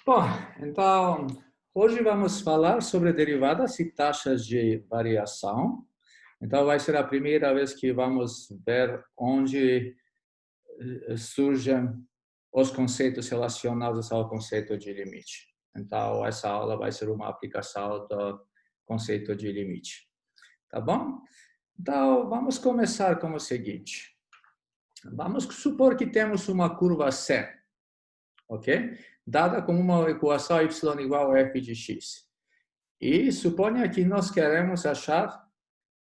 Bom, então, hoje vamos falar sobre derivadas e taxas de variação. Então, vai ser a primeira vez que vamos ver onde surgem os conceitos relacionados ao conceito de limite. Então, essa aula vai ser uma aplicação do conceito de limite. Tá bom? Então, vamos começar com o seguinte. Vamos supor que temos uma curva C, ok? Dada com uma equação y igual a f de x. E suponha que nós queremos achar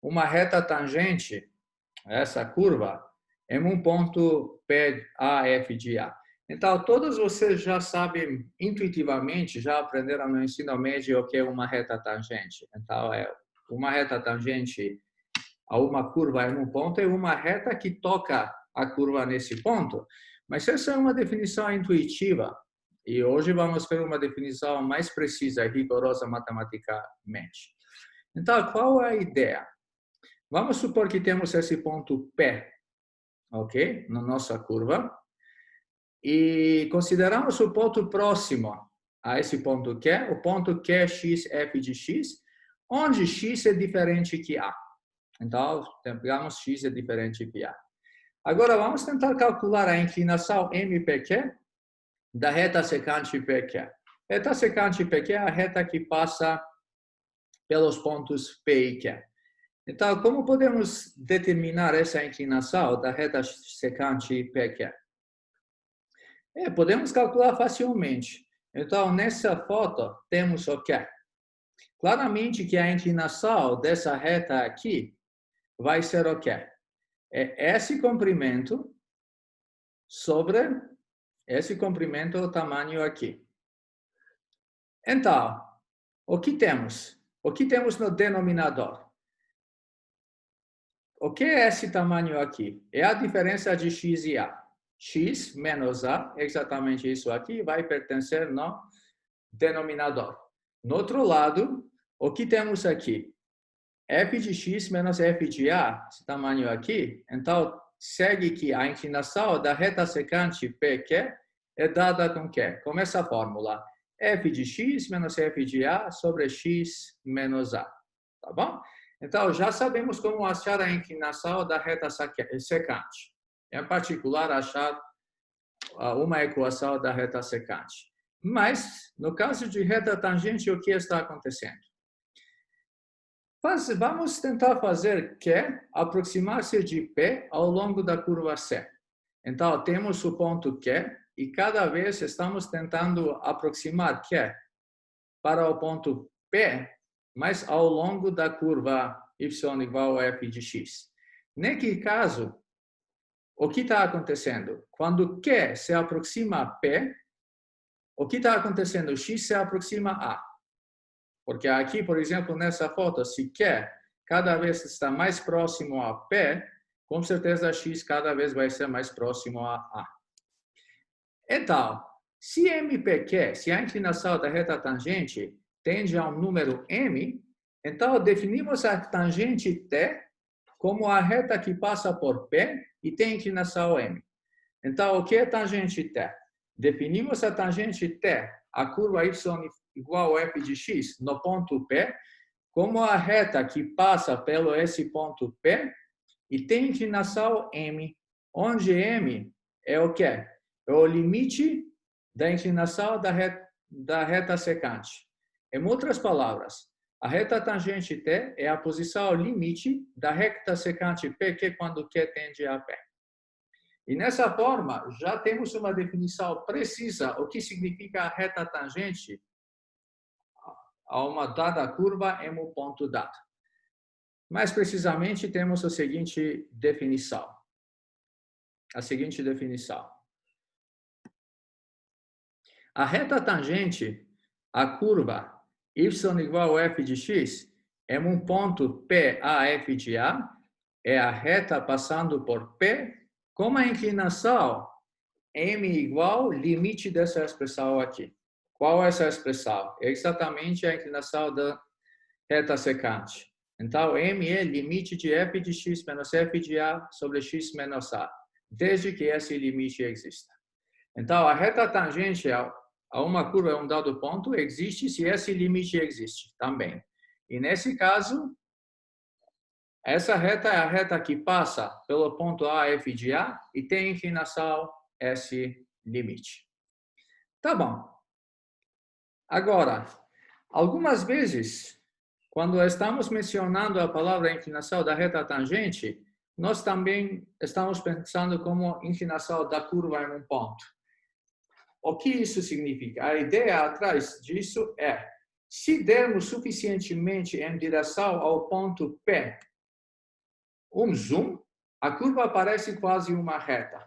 uma reta tangente a essa curva em um ponto P(A)f de A. Então, todos vocês já sabem intuitivamente, já aprenderam no ensino médio o que é uma reta tangente. Então, é uma reta tangente a uma curva em um ponto é uma reta que toca a curva nesse ponto. Mas essa é uma definição intuitiva. E hoje vamos ver uma definição mais precisa e rigorosa matematicamente. Então, qual é a ideia? Vamos supor que temos esse ponto P, ok? Na nossa curva. E consideramos o ponto próximo a esse ponto Q, o ponto Q é x, f de x, onde x é diferente que A. Então, pegamos x é diferente que A. Agora, vamos tentar calcular a inclinação MPQ da reta secante PQ. Reta secante PQ é a reta que passa pelos pontos P e Q. Então, como podemos determinar essa inclinação da reta secante PQ? Podemos calcular facilmente. Então, nessa foto, temos o quê? Claramente que a inclinação dessa reta aqui vai ser o quê? É esse comprimento sobre esse comprimento, o tamanho aqui. Então, o que temos? O que temos no denominador? O que é esse tamanho aqui? É a diferença de x e A. X menos A, exatamente isso aqui, vai pertencer no denominador. No outro lado, o que temos aqui? F de x menos f de A, esse tamanho aqui. Então, segue que a inclinação da reta secante PQ é dada com quê? Com essa fórmula. F de x menos f de A sobre x menos A. Tá bom? Então, já sabemos como achar a inclinação da reta secante. Em particular, achar uma equação da reta secante. Mas, no caso de reta tangente, o que está acontecendo? Vamos tentar fazer Q aproximar-se de P ao longo da curva C. Então, temos o ponto Q e cada vez estamos tentando aproximar Q para o ponto P, mas ao longo da curva y igual a f de x. Nesse caso, o que está acontecendo? Quando Q se aproxima a P, o que está acontecendo? X se aproxima a A. Porque aqui, por exemplo, nessa foto, se Q cada vez está mais próximo a P, com certeza X cada vez vai ser mais próximo a A. Então, se MPQ, se a inclinação da reta tangente tende a um número M, então definimos a tangente T como a reta que passa por P e tem inclinação M. Então, o que é tangente T? Definimos a tangente T, a curva y igual a f de x, no ponto P, como a reta que passa pelo esse ponto P e tem inclinação M, onde M é o quê? É o limite da inclinação da reta secante. Em outras palavras, a reta tangente T é a posição limite da reta secante PQ quando Q tende a P. E nessa forma, já temos uma definição precisa o que significa a reta tangente a uma dada curva em um ponto dado. Mais precisamente, temos a seguinte definição. A reta tangente à curva y igual a f de x em um ponto P(A)f de A é a reta passando por P com a inclinação M igual limite dessa expressão aqui. Qual é essa expressão? É exatamente a inclinação da reta secante. Então, M é limite de f de x menos f de A sobre x menos A, desde que esse limite exista. Então, a reta tangente a uma curva a um dado ponto existe se esse limite existe também. E nesse caso, essa reta é a reta que passa pelo ponto A, f de A, e tem inclinação esse limite. Tá bom. Agora, algumas vezes, quando estamos mencionando a palavra inclinação da reta tangente, nós também estamos pensando como inclinação da curva em um ponto. O que isso significa? A ideia atrás disso é, se dermos suficientemente em direção ao ponto P um zoom, a curva parece quase uma reta,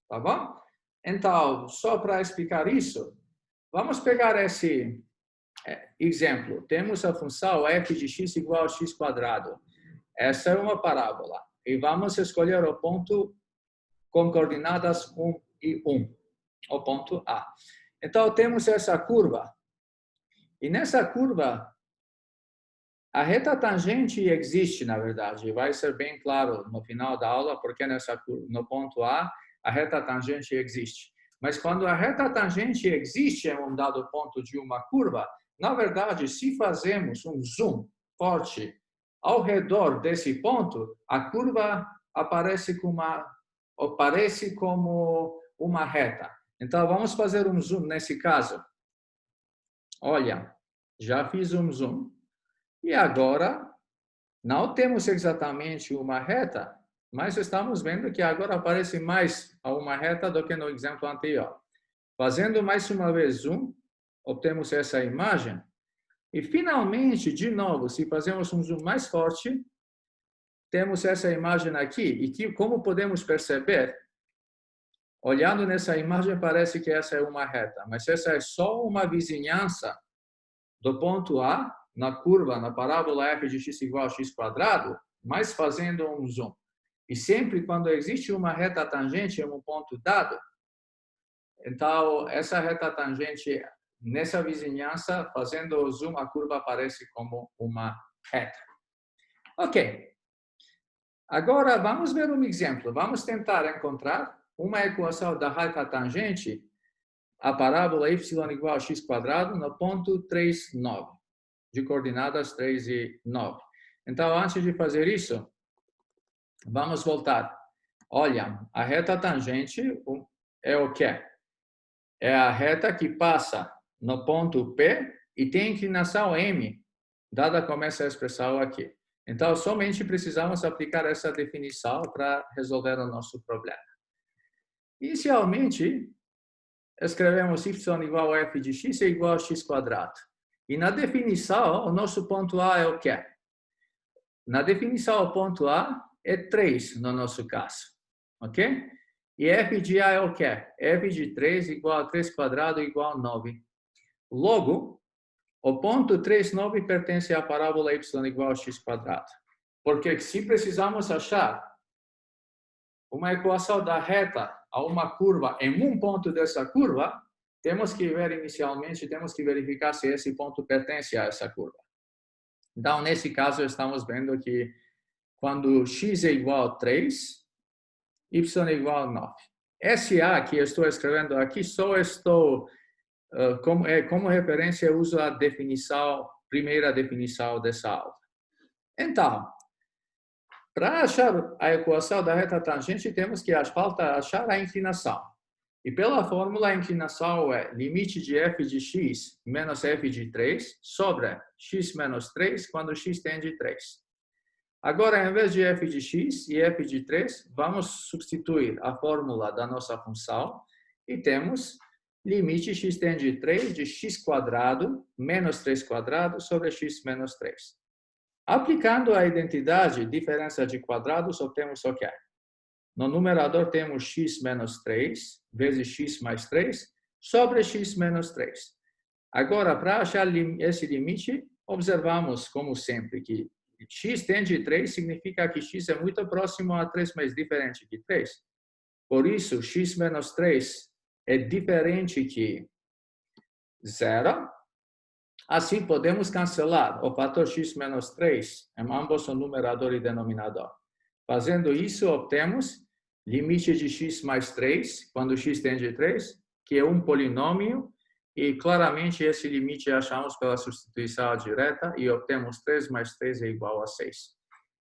tá bom? Então, só para explicar isso, vamos pegar esse exemplo. Temos a função f de x igual a x quadrado. Essa é uma parábola. E vamos escolher o ponto com coordenadas 1 e 1, o ponto A. Então, temos essa curva. E nessa curva, a reta tangente existe, na verdade. Vai ser bem claro no final da aula, porque no ponto A, a reta tangente existe. Mas quando a reta tangente existe em um dado ponto de uma curva, na verdade, se fazemos um zoom forte ao redor desse ponto, a curva aparece como uma reta. Então, vamos fazer um zoom nesse caso. Olha, já fiz um zoom. E agora, não temos exatamente uma reta, mas estamos vendo que agora aparece mais uma reta do que no exemplo anterior. Fazendo mais uma vez zoom, obtemos essa imagem. E finalmente, de novo, se fazemos um zoom mais forte, temos essa imagem aqui. E que, como podemos perceber, olhando nessa imagem, parece que essa é uma reta. Mas essa é só uma vizinhança do ponto A, na curva, na parábola f de x igual a x quadrado, mas fazendo um zoom. E sempre quando existe uma reta tangente em um ponto dado, então essa reta tangente, nessa vizinhança, fazendo o zoom, a curva aparece como uma reta. Ok. Agora, vamos ver um exemplo. Vamos tentar encontrar uma equação da reta tangente, a parábola y igual a x quadrado, no ponto 3, 9. De coordenadas 3 e 9. Então, antes de fazer isso, vamos voltar. Olha, a reta tangente é o quê? É a reta que passa no ponto P e tem inclinação M, dada como essa expressão aqui. Então, somente precisamos aplicar essa definição para resolver o nosso problema. Inicialmente, escrevemos y igual a f de x é igual a x quadrado. E na definição, o nosso ponto A é o quê? Na definição, o ponto A é 3, no nosso caso. Ok? E f de A é o quê? F de 3 igual a 3 quadrado igual a 9. Logo, o ponto 3, 9 pertence à parábola y igual a x quadrado. Porque se precisamos achar uma equação da reta a uma curva em um ponto dessa curva, temos que ver inicialmente, temos que verificar se esse ponto pertence a essa curva. Então, nesse caso, estamos vendo que quando x é igual a 3, y é igual a 9. Esse A que estou escrevendo aqui, só estou, como referência, eu uso a definição, primeira definição dessa aula. Então, para achar a equação da reta tangente, temos que achar a inclinação. E pela fórmula, a inclinação é limite de f de x menos f de 3 sobre x menos 3 quando x tende a 3. Agora, em vez de f de x e f de 3, vamos substituir a fórmula da nossa função e temos limite x tende a 3 de x quadrado menos 3 quadrado sobre x menos 3. Aplicando a identidade diferença de quadrados, obtemos o quê? No numerador temos x menos 3 vezes x mais 3 sobre x menos 3. Agora, para achar esse limite, observamos, como sempre, que x tende a 3 significa que x é muito próximo a 3, mas diferente de 3. Por isso, x menos 3 é diferente que 0. Assim, podemos cancelar o fator x menos 3 em ambos o numerador e denominador. Fazendo isso, obtemos limite de x mais 3, quando x tende a 3, que é um polinômio, E claramente esse limite achamos pela substituição direta e obtemos 3 mais 3 é igual a 6.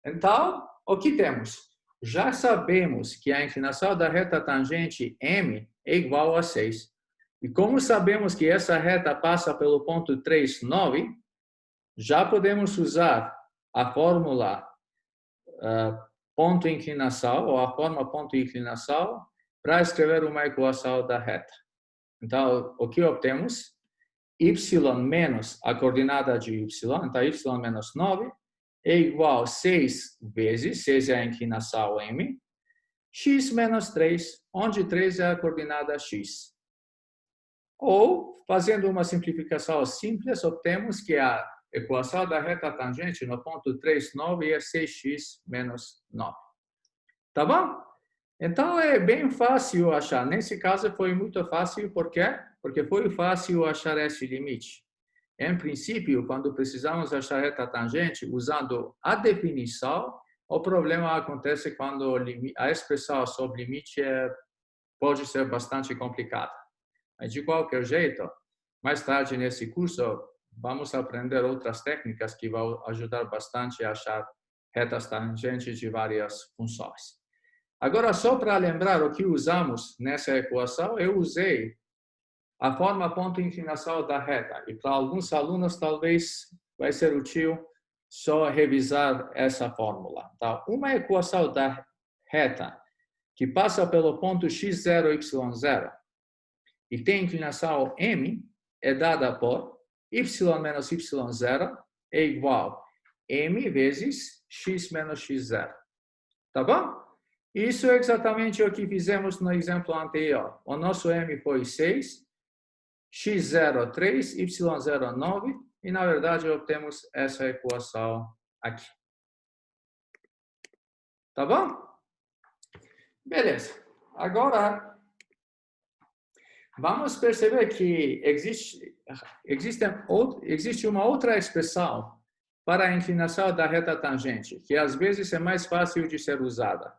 Então, o que temos? Já sabemos que a inclinação da reta tangente M é igual a 6. E como sabemos que essa reta passa pelo ponto 3, 9, já podemos usar a fórmula ponto inclinação, ou a forma ponto inclinação, para escrever uma equação da reta. Então, o que obtemos? Y menos a coordenada de Y, então Y menos 9, é igual a 6 vezes, 6 é a inclinação M, x menos 3, onde 3 é a coordenada x. Ou, fazendo uma simplificação simples, obtemos que a equação da reta tangente no ponto 3, 9 é 6x menos 9. Tá bom? Então, é bem fácil achar. Nesse caso, foi muito fácil. Por quê? Porque foi fácil achar esse limite. Em princípio, quando precisamos achar a reta tangente, usando a definição, o problema acontece quando a expressão sobre limite pode ser bastante complicada. Mas, de qualquer jeito, mais tarde nesse curso, vamos aprender outras técnicas que vão ajudar bastante a achar retas tangentes de várias funções. Agora, só para lembrar o que usamos nessa equação, eu usei a forma ponto inclinação da reta. E para alguns alunos, talvez vai ser útil só revisar essa fórmula. Então, uma equação da reta que passa pelo ponto x0, y0 e tem inclinação m é dada por y menos y0 é igual a m vezes x menos x0. Tá bom? Isso é exatamente o que fizemos no exemplo anterior. O nosso m foi 6, x0 3, y0 9, e na verdade obtemos essa equação aqui. Tá bom? Beleza. Agora, vamos perceber que existe uma outra expressão para a inclinação da reta tangente, que às vezes é mais fácil de ser usada.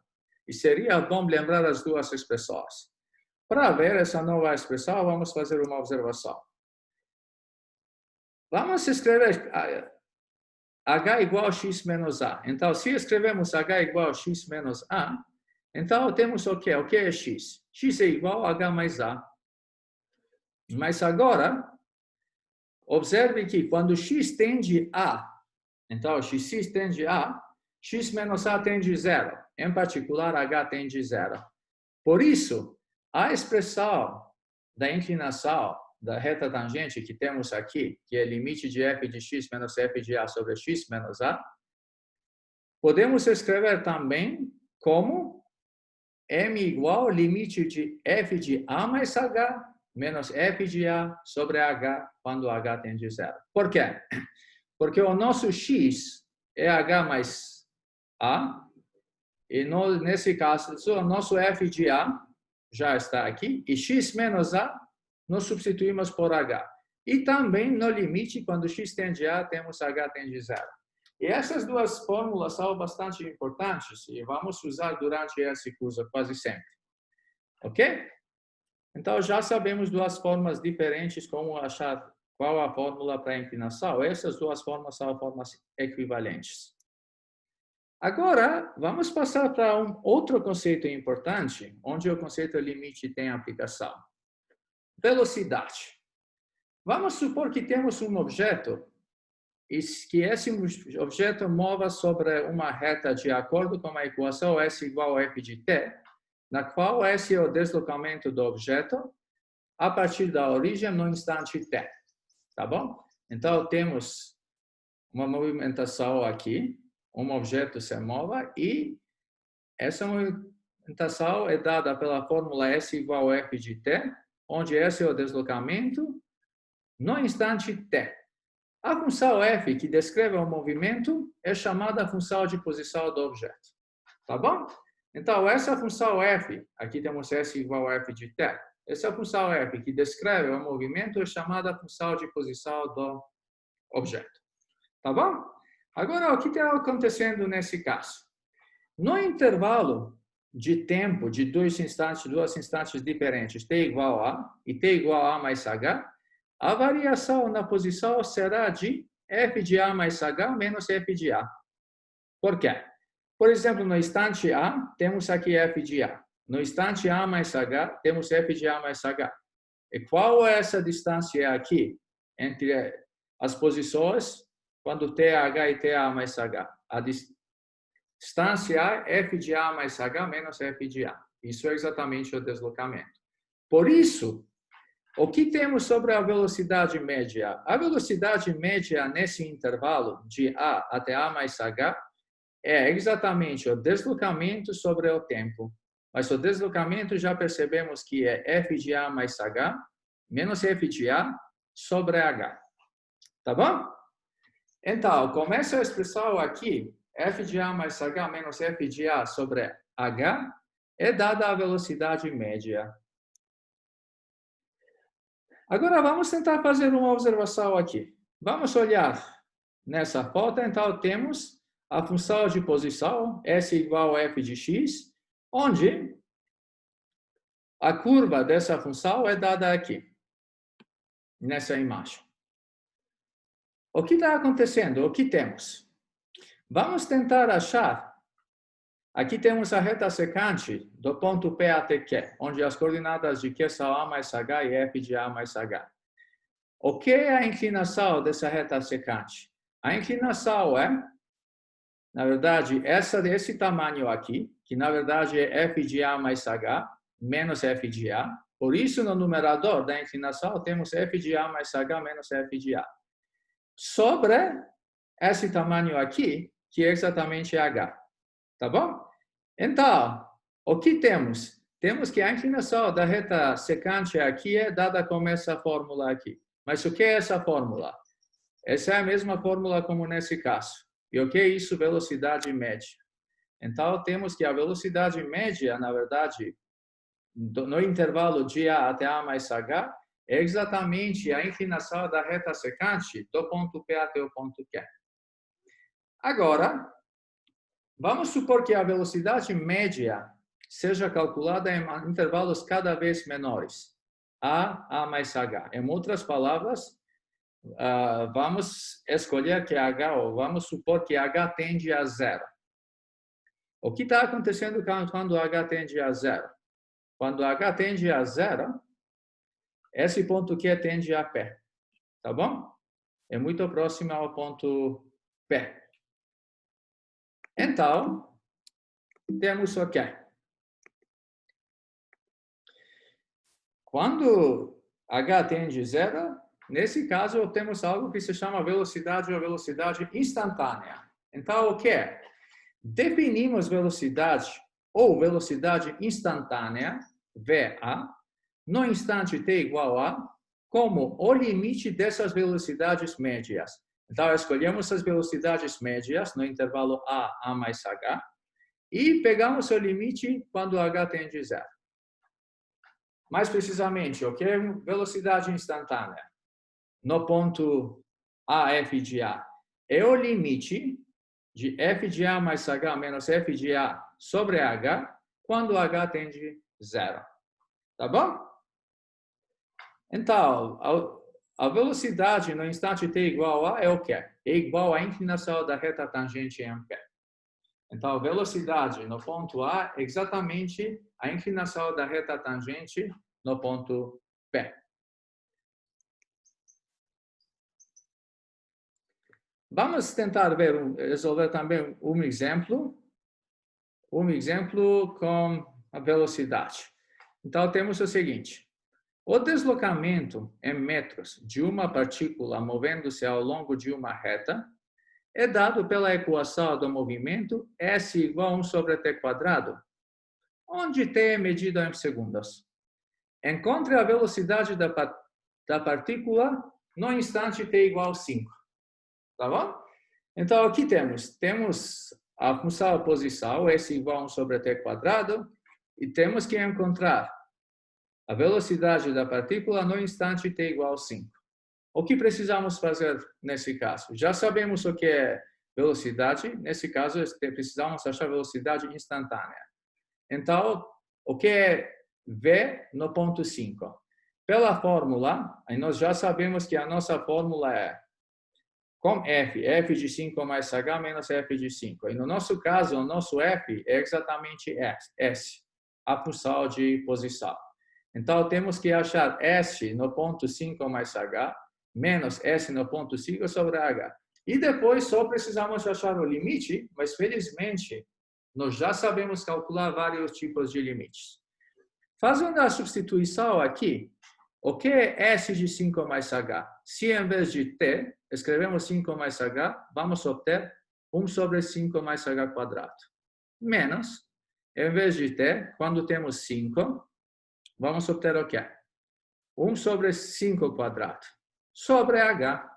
E seria bom lembrar as duas expressões. Para ver essa nova expressão, vamos fazer uma observação. Vamos escrever h igual a x menos a. Então, se escrevemos h igual a x menos a, então temos o quê? O que é x? X é igual a h mais a. Mas agora, observe que quando x tende a, então x tende a, x menos a tende a 0. Em particular, h tende a 0. Por isso, a expressão da inclinação da reta tangente que temos aqui, que é limite de f de x menos f de a sobre x menos a, podemos escrever também como m igual ao limite de f de a mais h menos f de a sobre h quando h tende a 0. Por quê? Porque o nosso x é h mais a, e nesse caso, o nosso f de a já está aqui, e x menos a nós substituímos por h. E também no limite, quando x tende a, temos h tende a 0. E essas duas fórmulas são bastante importantes e vamos usar durante esse curso quase sempre. Ok? Então, já sabemos duas formas diferentes como achar qual a fórmula para a inclinação. Essas duas formas são formas equivalentes. Agora, vamos passar para um outro conceito importante, onde o conceito limite tem aplicação. Velocidade. Vamos supor que temos um objeto e que esse objeto mova sobre uma reta de acordo com a equação S igual a f de t, na qual S é o deslocamento do objeto a partir da origem no instante t. Tá bom? Então, temos uma movimentação aqui, um objeto se move e essa movimentação é dada pela fórmula S igual a f de t, onde S é o deslocamento no instante t. A função f, que descreve o movimento, é chamada função de posição do objeto. Tá bom? Então, essa função f, aqui temos S igual a f de t. Essa função f, que descreve o movimento, é chamada função de posição do objeto. Tá bom? Agora, o que está acontecendo nesse caso? No intervalo de tempo de dois instantes diferentes, t igual a e t igual a mais h, a variação na posição será de f de A mais H menos f de A. Por quê? Por exemplo, no instante A, temos aqui f de A. No instante A mais H, temos f de A mais H. E qual é essa distância aqui entre as posições quando TH e TA mais H? A distância é f de A mais H menos f de A. Isso é exatamente o deslocamento. Por isso, o que temos sobre a velocidade média? A velocidade média nesse intervalo de A até A mais H é exatamente o deslocamento sobre o tempo. Mas o deslocamento já percebemos que é f de A mais H menos f de A sobre H. Tá bom? Então, com essa expressão aqui, f de A mais H menos f de A sobre H é dada a velocidade média. Agora, vamos tentar fazer uma observação aqui. Vamos olhar nessa foto. Então, temos a função de posição, S igual a f de x, onde a curva dessa função é dada aqui, nessa imagem. O que está acontecendo? O que temos? Vamos tentar achar. Aqui temos a reta secante do ponto P até Q, onde as coordenadas de Q são A mais H e F de A mais H. O que é a inclinação dessa reta secante? A inclinação é, na verdade, esse tamanho aqui, que na verdade é F de A mais H, menos F de A. Por isso, no numerador da inclinação, temos F de A mais H menos F de A. Sobre esse tamanho aqui, que é exatamente H. Tá bom? Então, o que temos? Temos que a inclinação da reta secante aqui é dada com essa fórmula aqui. Mas o que é essa fórmula? Essa é a mesma fórmula como nesse caso. E o que é isso? Velocidade média. Então, temos que a velocidade média, na verdade, no intervalo de A até A mais H, é exatamente a inclinação da reta secante do ponto P até o ponto Q. Agora, vamos supor que a velocidade média seja calculada em intervalos cada vez menores. A mais H. Em outras palavras, vamos escolher que H, ou vamos supor que H tende a zero. O que está acontecendo quando H tende a zero? Quando H tende a zero, esse ponto Q tende a P. Tá bom? É muito próximo ao ponto P. Então, temos o quê? Quando H tende a zero, nesse caso, temos algo que se chama velocidade ou velocidade instantânea. Então, o que é? Definimos velocidade ou velocidade instantânea, VA, no instante t igual a, como o limite dessas velocidades médias. Então, escolhemos as velocidades médias no intervalo A mais H e pegamos o limite quando H tende a zero. Mais precisamente, o que é velocidade instantânea? No ponto A, f de A. É o limite de f de A mais H menos f de A sobre H quando H tende a zero. Tá bom? Então, a velocidade no instante t igual a é o quê? É igual à inclinação da reta tangente em P. Então, a velocidade no ponto A é exatamente a inclinação da reta tangente no ponto P. Vamos tentar resolver também um exemplo com a velocidade. Então, temos o seguinte. O deslocamento em metros de uma partícula movendo-se ao longo de uma reta é dado pela equação do movimento S igual a 1 sobre t quadrado, onde t é medido em segundos. Encontre a velocidade da partícula no instante t igual a 5. Tá bom? Então, aqui temos a função posição, S igual a 1 sobre t quadrado, e temos que encontrar a velocidade da partícula no instante t igual a 5. O que precisamos fazer nesse caso? Já sabemos o que é velocidade, nesse caso precisamos achar a velocidade instantânea. Então, o que é V no ponto 5? pela fórmula, aí nós já sabemos que a nossa fórmula é com f de 5 mais h menos f de 5. E no nosso caso, o nosso f é exatamente s, a função de posição. Então, temos que achar s no ponto 5 mais h, menos s no ponto 5 sobre h. E depois só precisamos achar o limite, mas felizmente, nós já sabemos calcular vários tipos de limites. Fazendo a substituição aqui, o que é S de 5 mais H? Se em vez de T, escrevemos 5 mais H, vamos obter 1 sobre 5 mais H quadrado. Menos, em vez de T, quando temos 5, vamos obter o quê? 1 sobre 5 quadrado, sobre H.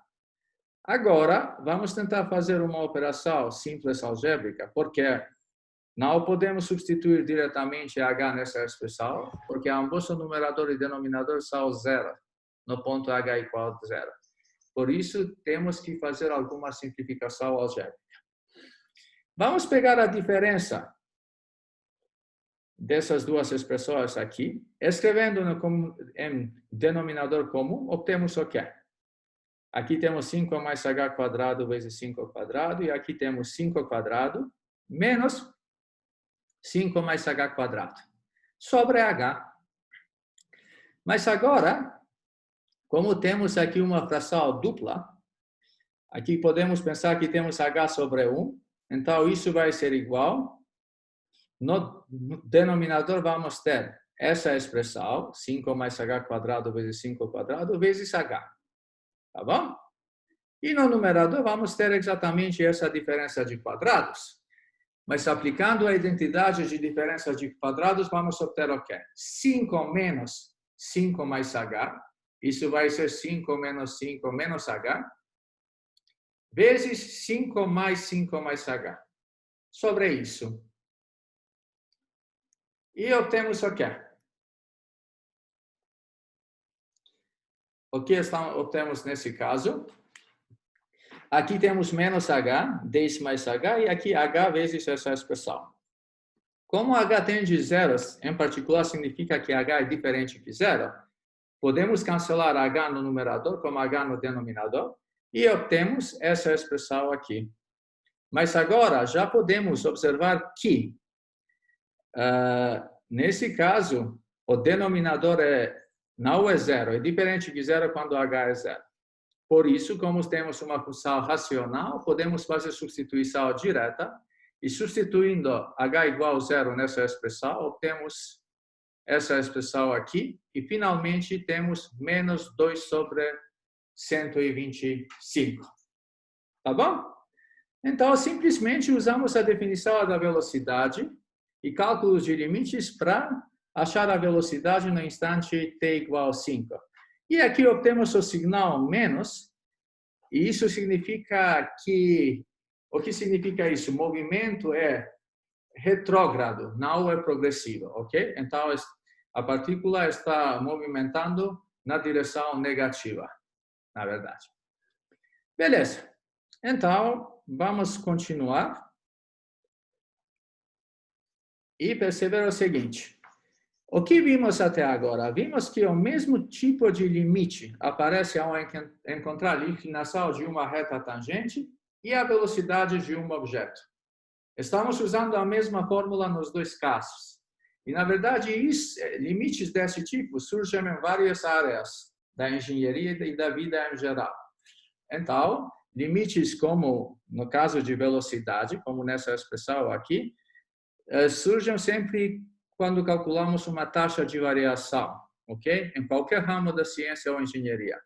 Agora, vamos tentar fazer uma operação simples algébrica, porque não podemos substituir diretamente h nessa expressão, porque ambos o numerador e denominador são zero, no ponto h igual a zero. Por isso, temos que fazer alguma simplificação algébrica. Vamos pegar a diferença dessas duas expressões aqui, escrevendo em denominador comum, obtemos o quê? Aqui temos 5 mais h quadrado vezes 5 quadrado, e aqui temos 5 quadrado, menos 5 mais h quadrado, sobre h. Mas agora, como temos aqui uma fração dupla, aqui podemos pensar que temos h sobre 1, então isso vai ser igual. No denominador vamos ter essa expressão, 5 mais h quadrado vezes 5 quadrado, vezes h. Tá bom? E no numerador vamos ter exatamente essa diferença de quadrados. Mas aplicando a identidade de diferença de quadrados, vamos obter o quê? 5 menos 5 mais h, isso vai ser 5 menos 5 menos h, vezes 5 mais h, sobre isso. E obtemos o quê? O que obtemos nesse caso? Aqui temos menos h, 10 mais h, e aqui h vezes essa expressão. Como h tem de zeros, em particular, significa que h é diferente de zero, podemos cancelar h no numerador como h no denominador e obtemos essa expressão aqui. Mas agora já podemos observar que, nesse caso, o denominador não é zero, é diferente de zero quando h é zero. Por isso, como temos uma função racional, podemos fazer substituição direta e substituindo h igual a zero nessa expressão, obtemos essa expressão aqui e finalmente temos menos 2 sobre 125. Tá bom? Então, simplesmente usamos a definição da velocidade e cálculos de limites para achar a velocidade no instante t igual a 5. E aqui obtemos o sinal menos, e isso significa que... O que significa isso? O movimento é retrógrado, não é progressivo, ok? Então, a partícula está movimentando na direção negativa, na verdade. Beleza. Então, vamos continuar e perceber o seguinte. O que vimos até agora? Vimos que o mesmo tipo de limite aparece ao encontrar a inclinação de uma reta tangente e a velocidade de um objeto. Estamos usando a mesma fórmula nos dois casos. E, na verdade, limites desse tipo surgem em várias áreas da engenharia e da vida em geral. Então, limites como, no caso de velocidade, como nessa expressão aqui, surgem sempre quando calculamos uma taxa de variação, ok? Em qualquer ramo da ciência ou engenharia.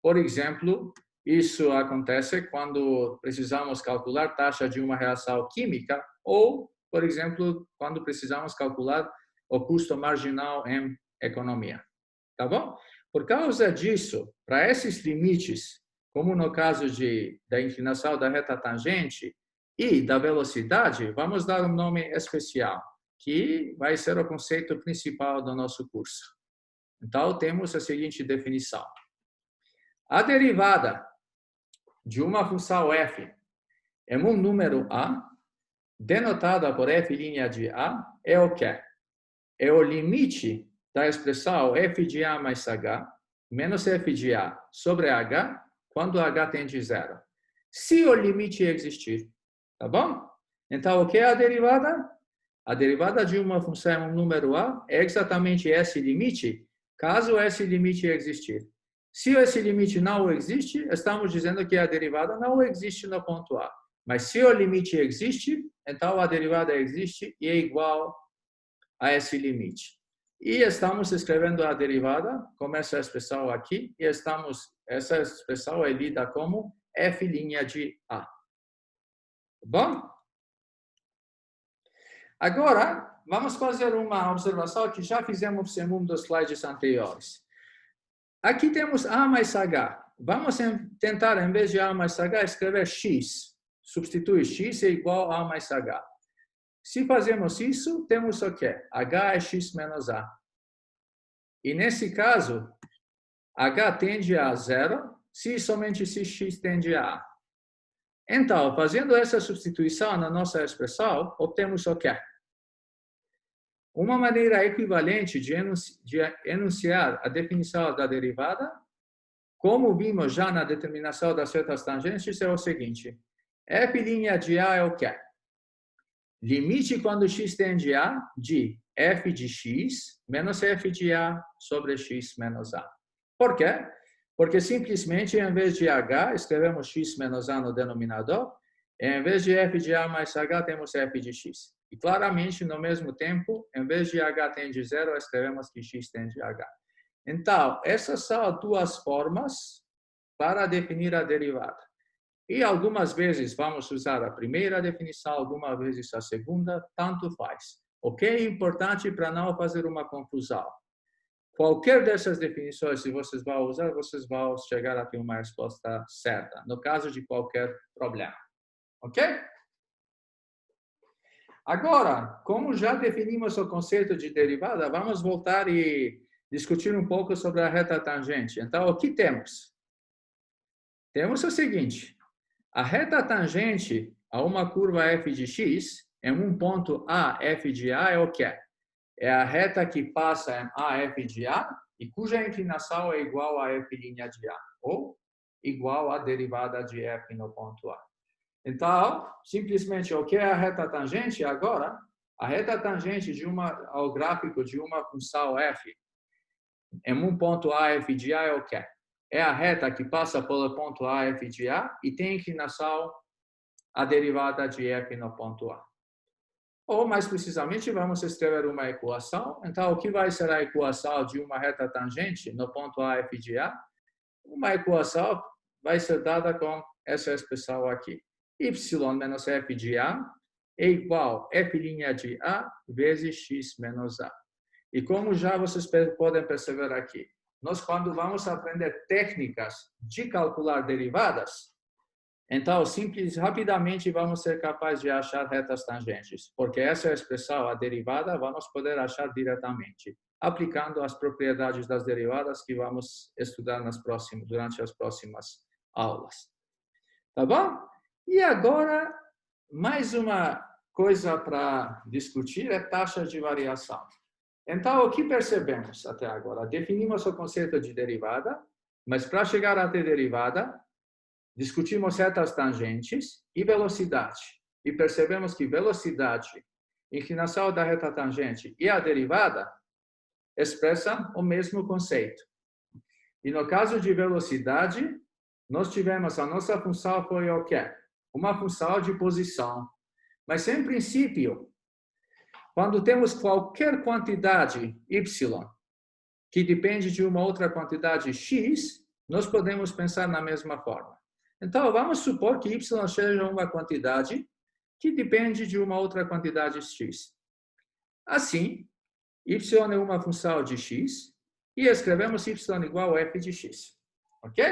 Por exemplo, isso acontece quando precisamos calcular taxa de uma reação química ou, por exemplo, quando precisamos calcular o custo marginal em economia. Tá bom? Por causa disso, para esses limites, como no caso da inclinação da reta tangente e da velocidade, vamos dar um nome especial, que vai ser o conceito principal do nosso curso. Então, temos a seguinte definição. A derivada de uma função f em um número a, denotada por f' de a, é o quê? É o limite da expressão f de A mais H menos f de A sobre H quando H tende a zero. Se o limite existir, tá bom? Então, o que é a derivada? A derivada de uma função é um número A é exatamente esse limite, caso esse limite existir. Se esse limite não existe, estamos dizendo que a derivada não existe no ponto A. Mas se o limite existe, então a derivada existe e é igual a esse limite. E estamos escrevendo a derivada como essa expressão aqui, e essa expressão é lida como f' de A. Tá bom? Agora, vamos fazer uma observação que já fizemos em um dos slides anteriores. Aqui temos A mais H. Vamos tentar, em vez de A mais H, escrever X. Substitui X é igual a A mais H. Se fazemos isso, temos o quê? H é X menos A. E nesse caso, H tende a zero, se somente se X tende a A. Então, fazendo essa substituição na nossa expressão, obtemos o quê? Uma maneira equivalente de enunciar a definição da derivada, como vimos já na determinação das retas tangentes, é o seguinte. F' de A é o quê? Limite quando x tende a de f de x menos f de A sobre x menos A. Por quê? Porque simplesmente, em vez de h, escrevemos x menos A no denominador, e em vez de f de A mais h, temos f de x. E claramente, no mesmo tempo, em vez de h tende a zero, escrevemos que x tende a h. Então, essas são duas formas para definir a derivada. E algumas vezes vamos usar a primeira definição, algumas vezes a segunda, tanto faz. O que é importante para não fazer uma confusão? Qualquer dessas definições, se vocês vão usar, vocês vão chegar a ter uma resposta certa, no caso de qualquer problema. Ok? Agora, como já definimos o conceito de derivada, vamos voltar e discutir um pouco sobre a reta tangente. Então, o que temos? Temos o seguinte. A reta tangente a uma curva f de x, em um ponto A, f de A, é o quê? É a reta que passa em A, f de A, e cuja inclinação é igual a f' de A, ou igual à derivada de f no ponto A. Então, simplesmente, o que é a reta tangente agora? A reta tangente ao gráfico de uma função f em um ponto A, f de A, é o quê? É a reta que passa pelo ponto A, f de A, e tem inclinação a derivada de f no ponto A. Ou, mais precisamente, vamos escrever uma equação. Então, o que vai ser a equação de uma reta tangente no ponto A, f de A? Uma equação vai ser dada com essa expressão aqui. Y menos f de A é igual a f' de A vezes x menos A. E como já vocês podem perceber aqui, nós quando vamos aprender técnicas de calcular derivadas, então, rapidamente vamos ser capazes de achar retas tangentes, porque essa expressão, a derivada, vamos poder achar diretamente, aplicando as propriedades das derivadas que vamos estudar durante as próximas aulas. Tá bom? E agora, mais uma coisa para discutir é taxa de variação. Então, o que percebemos até agora? Definimos o conceito de derivada, mas para chegar até derivada, discutimos retas tangentes e velocidade. E percebemos que velocidade, inclinação da reta tangente e a derivada expressam o mesmo conceito. E no caso de velocidade, nós tivemos a nossa função foi o quê? Uma função de posição. Mas, em princípio, quando temos qualquer quantidade y que depende de uma outra quantidade x, nós podemos pensar na mesma forma. Então, vamos supor que y seja uma quantidade que depende de uma outra quantidade x. Assim, y é uma função de x e escrevemos y igual a f de x. Ok?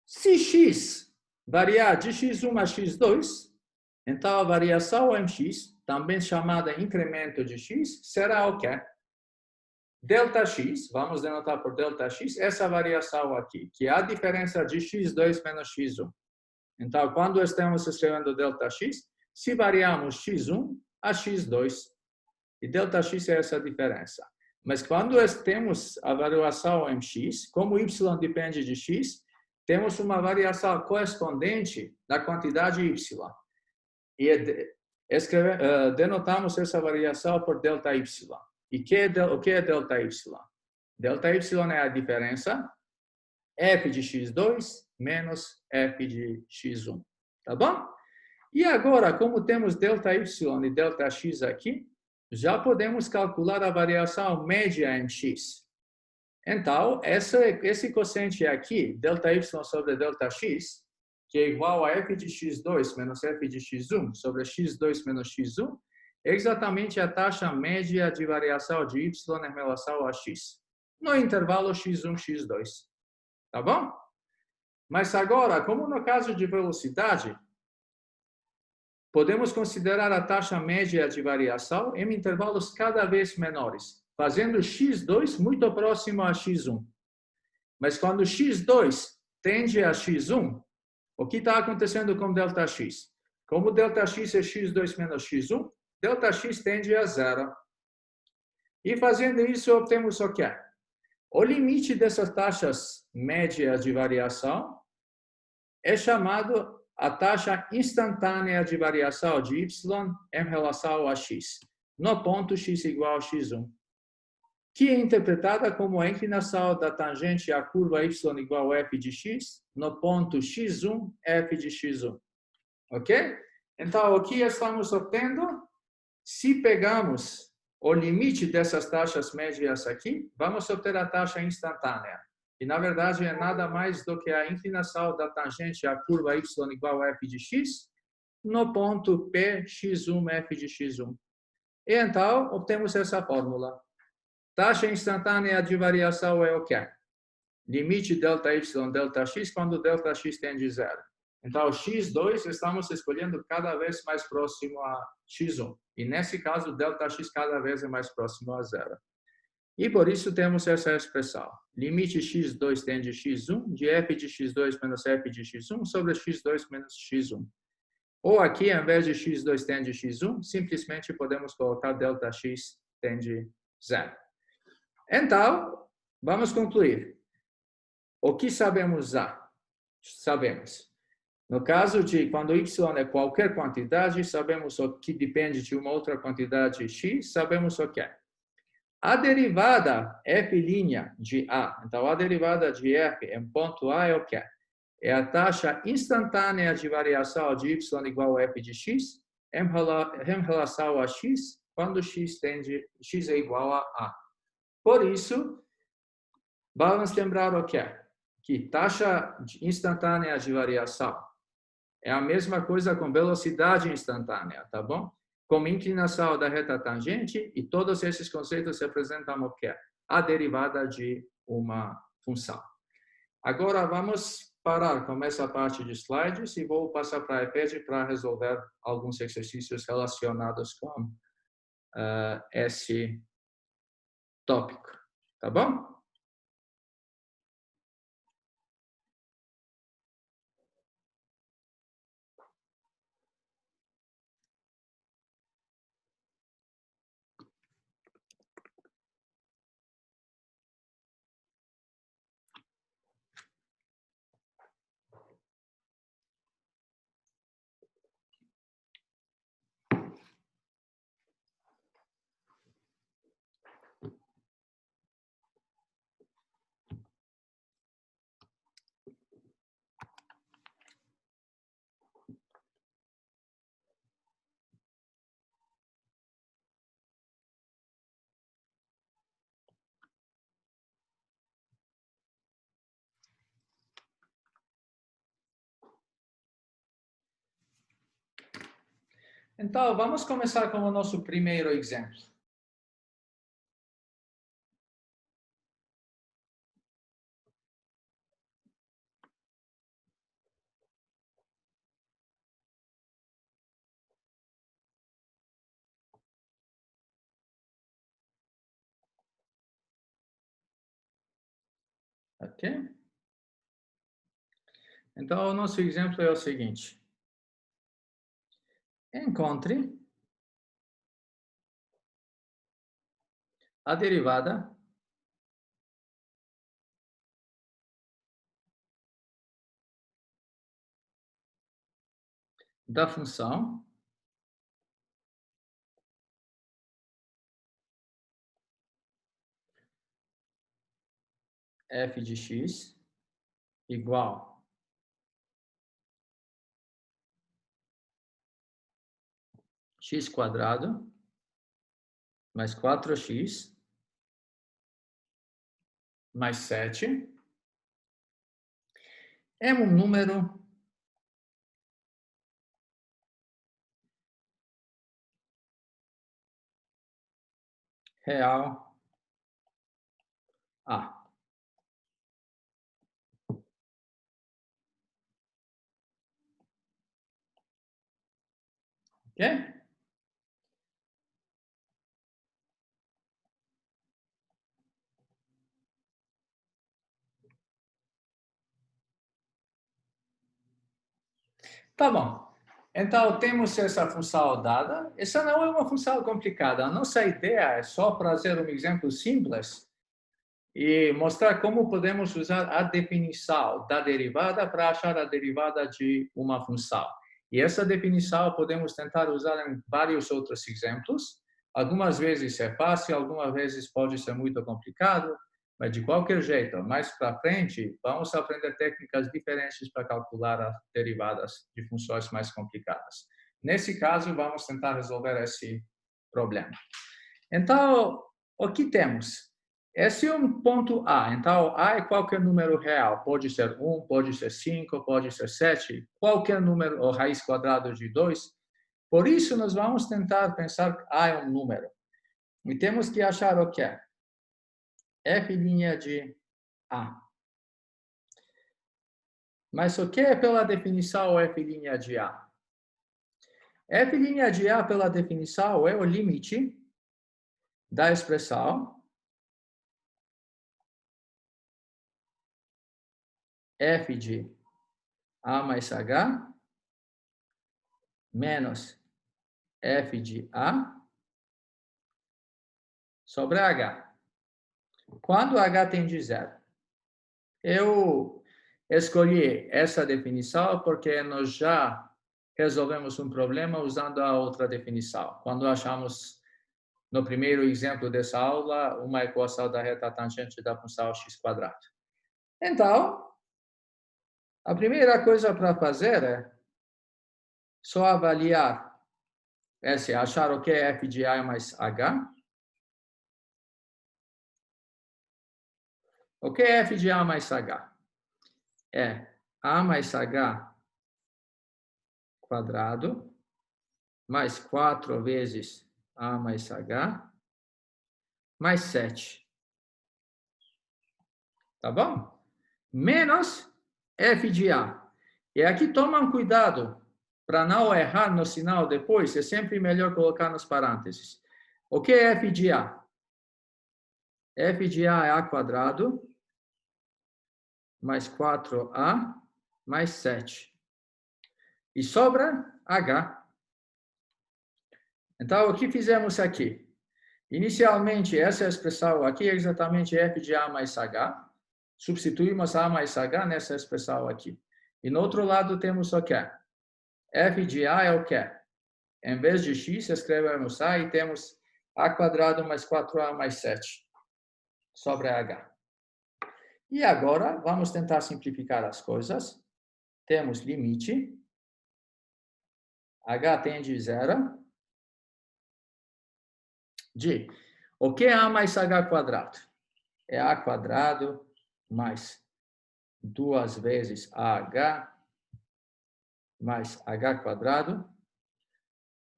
Se x variar de x1 a x2, então a variação em x, também chamada incremento de x, será o quê? Delta x, vamos denotar por delta x, essa variação aqui, que é a diferença de x2 menos x1. Então, quando estamos escrevendo delta x, se variamos x1 a x2, e delta x é essa diferença. Mas quando temos a variação em x, como y depende de x, temos uma variação correspondente da quantidade y. E denotamos essa variação por delta y. E o que é delta y? Delta y é a diferença f de x2 menos f de x1. Tá bom? E agora, como temos delta y e delta x aqui, já podemos calcular a variação média em x. Então, esse quociente aqui, delta y sobre delta x, que é igual a f de x2 menos f de x1 sobre x2 menos x1, é exatamente a taxa média de variação de y em relação a x, no intervalo x1, x2. Tá bom? Mas agora, como no caso de velocidade, podemos considerar a taxa média de variação em intervalos cada vez menores, fazendo x2 muito próximo a x1. Mas quando x2 tende a x1, o que está acontecendo com ΔX? Como ΔX é x2 menos x1, ΔX tende a zero. E fazendo isso, obtemos o quê? O limite dessas taxas médias de variação é chamado a taxa instantânea de variação de y em relação a x, no ponto x igual a x1, que é interpretada como a inclinação da tangente à curva y igual a f de x, no ponto x1, f de x1. Ok? Então, o que estamos obtendo? Se pegamos o limite dessas taxas médias aqui, vamos obter a taxa instantânea. E, na verdade, é nada mais do que a inclinação da tangente à curva y igual a f de x, no ponto P, x1, f de x1. E, então, obtemos essa fórmula. Taxa instantânea de variação é o quê? Limite delta y, delta x, quando delta x tende a zero. Então, x2 estamos escolhendo cada vez mais próximo a x1. E, nesse caso, ΔX cada vez é mais próximo a zero. E, por isso, temos essa expressão. Limite x2 tende a x1 de f de x2 menos f de x1 sobre x2 menos x1. Ou aqui, em vez de x2 tende a x1, simplesmente podemos colocar ΔX tende a zero. Então, vamos concluir. O que sabemos já? Sabemos. No caso de quando y é qualquer quantidade, sabemos o que depende de uma outra quantidade x, sabemos o que é. A derivada f' de A, então a derivada de f em ponto A é o que é? É a taxa instantânea de variação de y igual a f de x em relação a x, quando x é igual a A. Por isso, vamos lembrar o que é? Que taxa instantânea de variação é a mesma coisa com velocidade instantânea, tá bom? Com inclinação da reta tangente, e todos esses conceitos representam o quê? A derivada de uma função. Agora, vamos parar com essa parte de slides e vou passar para a iPad para resolver alguns exercícios relacionados com esse tópico, tá bom? Então, vamos começar com o nosso primeiro exemplo. Ok? Então, o nosso exemplo é o seguinte. Encontre a derivada da função f de x igual x quadrado mais 4x mais 7 é um número real A. Ok? Tá bom. Então, temos essa função dada. Essa não é uma função complicada. A nossa ideia é só trazer um exemplo simples e mostrar como podemos usar a definição da derivada para achar a derivada de uma função. E essa definição podemos tentar usar em vários outros exemplos. Algumas vezes é fácil, algumas vezes pode ser muito complicado, mas de qualquer jeito, mais para frente, vamos aprender técnicas diferentes para calcular as derivadas de funções mais complicadas. Nesse caso, vamos tentar resolver esse problema. Então, o que temos? Esse é um ponto A. Então, A é qualquer número real. Pode ser 1, pode ser 5, pode ser 7. Qualquer número, ou raiz quadrada de 2. Por isso, nós vamos tentar pensar que A é um número. E temos que achar o que é? F' de A. Mas o que é pela definição o F' de A? F' de A, pela definição, é o limite da expressão f de A mais H menos f de A sobre H. Quando H tende a zero. Eu escolhi essa definição porque nós já resolvemos um problema usando a outra definição. Quando achamos, no primeiro exemplo dessa aula, uma equação da reta tangente da função x². Então, a primeira coisa para fazer é só avaliar, achar o que é f de A mais H. O que é f de A mais H? É A mais H quadrado mais 4 vezes A mais H mais 7. Tá bom? Menos f de A. E aqui tomam cuidado para não errar no sinal depois. É sempre melhor colocar nos parênteses. O que é f de A? F de A é A quadrado mais 4A mais 7. E sobra H. Então, o que fizemos aqui? Inicialmente, essa expressão aqui é exatamente f de A mais H. Substituímos A mais H nessa expressão aqui. E no outro lado temos o quê? F de A é o quê? Em vez de x, escrevemos A e temos A quadrado mais 4A mais 7 sobre H. E agora, vamos tentar simplificar as coisas. Temos limite. H tende a zero. De o que é A mais H quadrado? É A quadrado mais 2 vezes AH mais H quadrado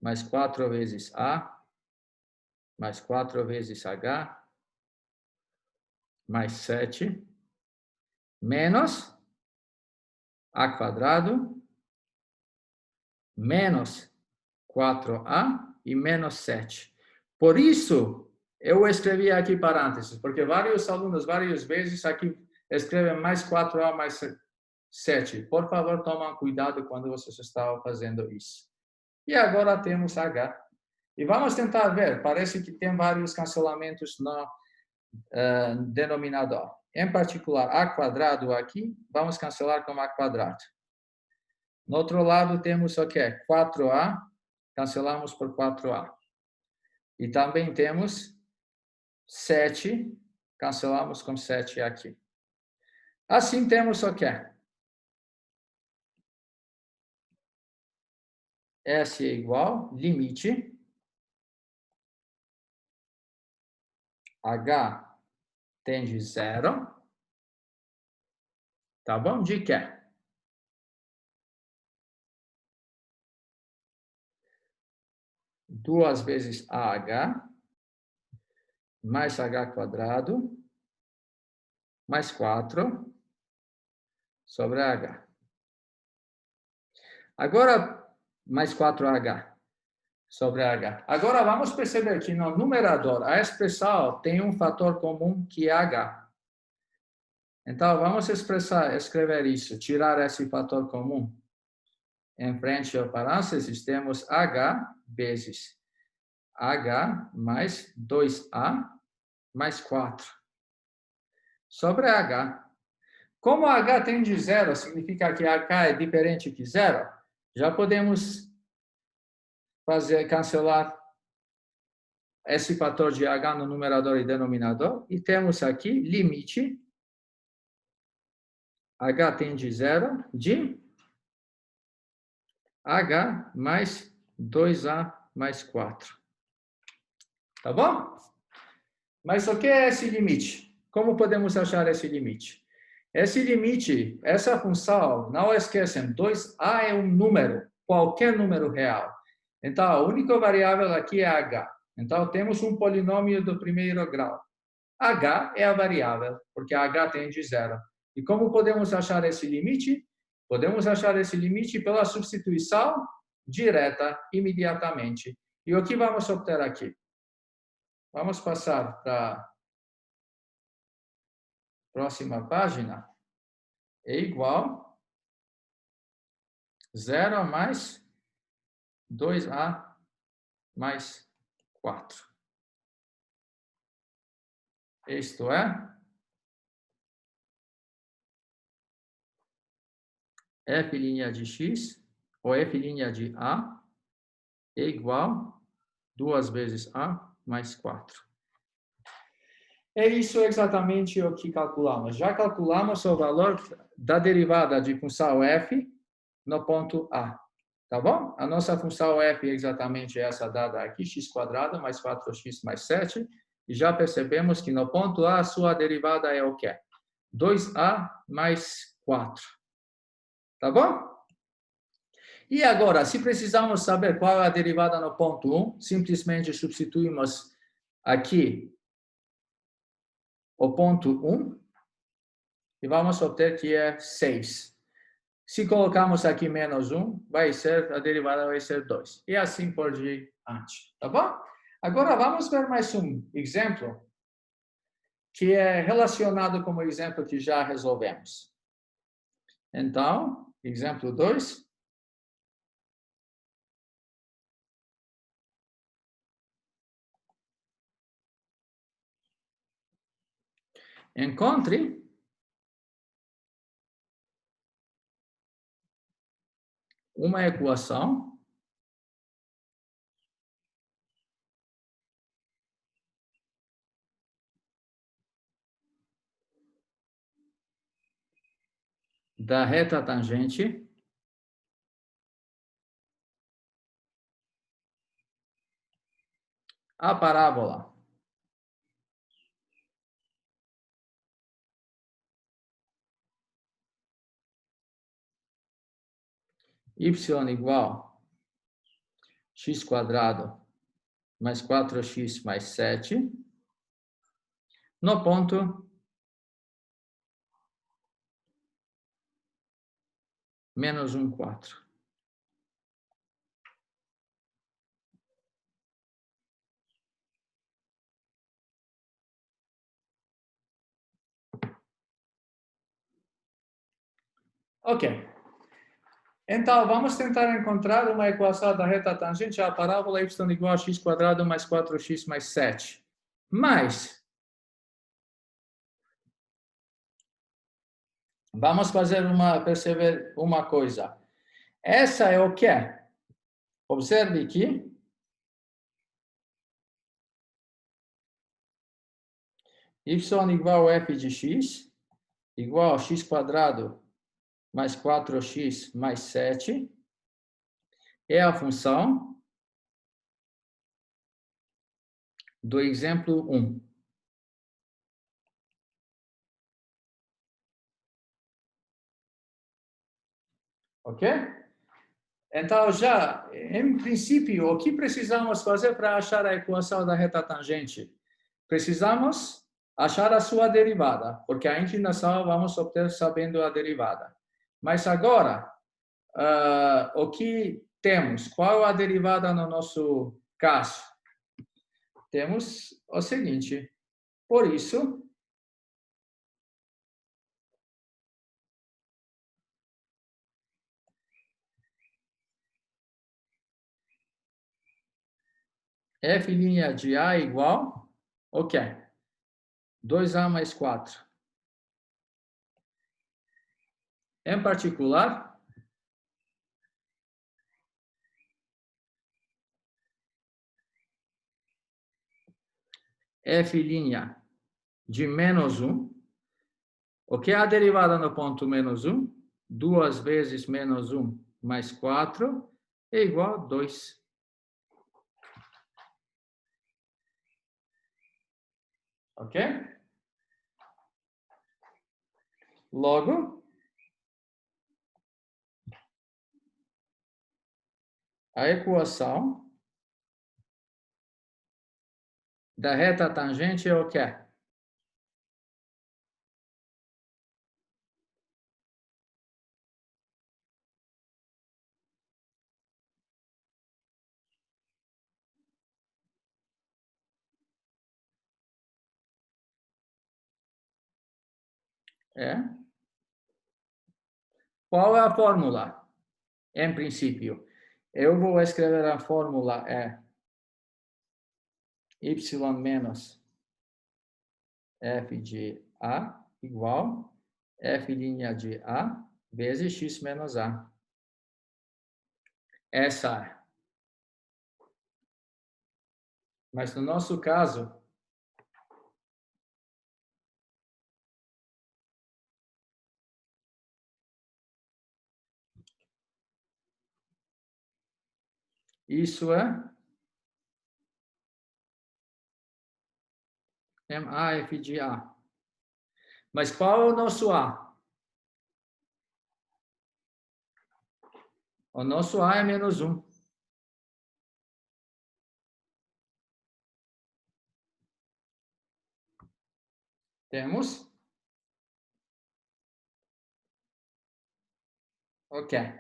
mais 4 vezes A mais 4 vezes H mais 7 menos A quadrado menos 4A e menos 7. Por isso, eu escrevi aqui parênteses, porque vários alunos, várias vezes, aqui escrevem mais 4A mais 7. Por favor, tomem cuidado quando vocês estão fazendo isso. E agora temos H. E vamos tentar ver, parece que tem vários cancelamentos no denominador. Em particular, a quadrado aqui, vamos cancelar com a quadrado. No outro lado temos o quê? 4a, cancelamos por 4a. E também temos 7, cancelamos com 7 aqui. Assim temos o quê? S é igual, limite, H tende 0, tá bom? De quê? Duas vezes AH, mais H quadrado, mais 4, sobre H. Agora, mais 4H, sobre H. Agora, vamos perceber que no numerador, a expressão tem um fator comum que é H. Então, vamos escrever isso, tirar esse fator comum. Em frente ao parênteses, temos H vezes H mais 2A mais 4 sobre H. Como H tem de 0, significa que H é diferente que 0, já podemos cancelar esse fator de H no numerador e denominador, e temos aqui limite, H tem de 0, de H mais 2A mais 4. Tá bom? Mas o que é esse limite? Como podemos achar esse limite? Esse limite, essa função, não esqueçam, 2a é um número, qualquer número real. Então, a única variável aqui é h. Então, temos um polinômio do primeiro grau. H é a variável, porque h tem de 0. E como podemos achar esse limite? Podemos achar esse limite pela substituição direta, imediatamente. E o que vamos obter aqui? Vamos passar para a próxima página. É igual 0 mais 2a mais 4. Isto é, f' de x, ou f' de a, é igual 2 vezes a mais 4. É isso exatamente o que calculamos. Já calculamos o valor da derivada de função f no ponto A. Tá bom? A nossa função f é exatamente essa dada aqui, x² mais 4x mais 7. E já percebemos que no ponto A, a sua derivada é o quê? 2a mais 4. Tá bom? E agora, se precisamos saber qual é a derivada no ponto 1, simplesmente substituímos aqui o ponto 1 e vamos obter que é 6. Se colocarmos aqui menos 1, a derivada vai ser 2. E assim por diante. Tá bom? Agora, vamos ver mais um exemplo que é relacionado com o exemplo que já resolvemos. Então, exemplo 2. Encontre uma equação da reta tangente à parábola y igual x² mais 4x mais 7 no ponto menos 1, 4. Ok. Então, vamos tentar encontrar uma equação da reta tangente à parábola y igual a x² mais 4x mais 7. Mas, vamos perceber uma coisa. Essa é o quê? Observe que y igual a f de x igual a x² mais 4x mais 7 é a função do exemplo 1. Ok? Então, já, em princípio, o que precisamos fazer para achar a equação da reta tangente? Precisamos achar a sua derivada, porque a inclinação vamos obter sabendo a derivada. Mas agora, o que temos? Qual a derivada no nosso caso? Temos o seguinte. Por isso, f' de A igual, o quê? 2A mais 4. Em particular, f' de menos 1. O que é a derivada no ponto menos 1? 2 vezes menos 1 mais 4 é igual a 2. Ok? Logo, a equação da reta tangente é o quê? É? Qual é a fórmula? Em princípio, eu vou escrever a fórmula y menos f de A igual f' de A vezes x menos A. Essa é. Mas no nosso caso, isso é MAF de A. Mas qual é o nosso A? O nosso A é menos 1. Temos? Ok.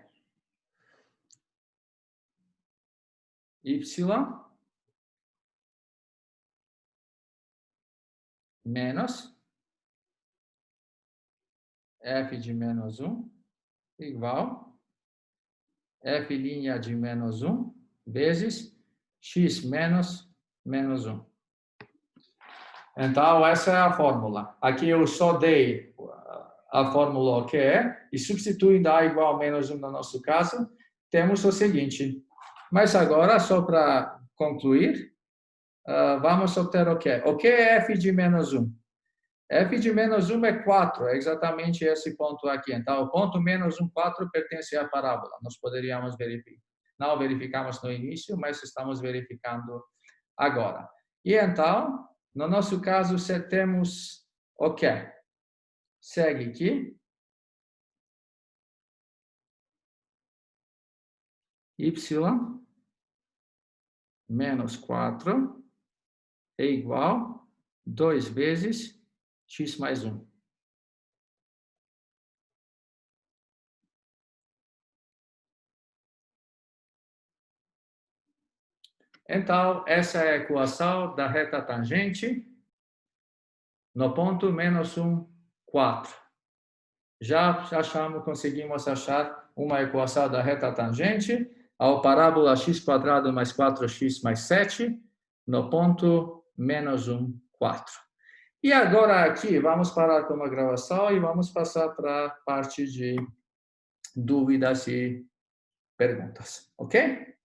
Y menos f de menos 1 igual f' de menos 1 vezes x menos menos 1. Então, essa é a fórmula. Aqui eu só dei a fórmula o que é, e substituindo A igual a menos 1 no nosso caso, temos o seguinte. Mas agora, só para concluir, vamos obter o quê? O que é f de menos 1? F de menos 1 é 4, é exatamente esse ponto aqui. Então, o ponto menos 1, 4 pertence à parábola. Nós poderíamos verificar. Não verificamos no início, mas estamos verificando agora. E então, no nosso caso, temos o quê? Segue aqui. Y menos 4 é igual a 2 vezes x mais 1. Então, essa é a equação da reta tangente no ponto menos 1, 4. já achamos, conseguimos achar uma equação da reta tangente ao parábola x² mais 4x mais 7, no ponto menos 1, 4. E agora aqui, vamos parar com a gravação e vamos passar para a parte de dúvidas e perguntas, ok?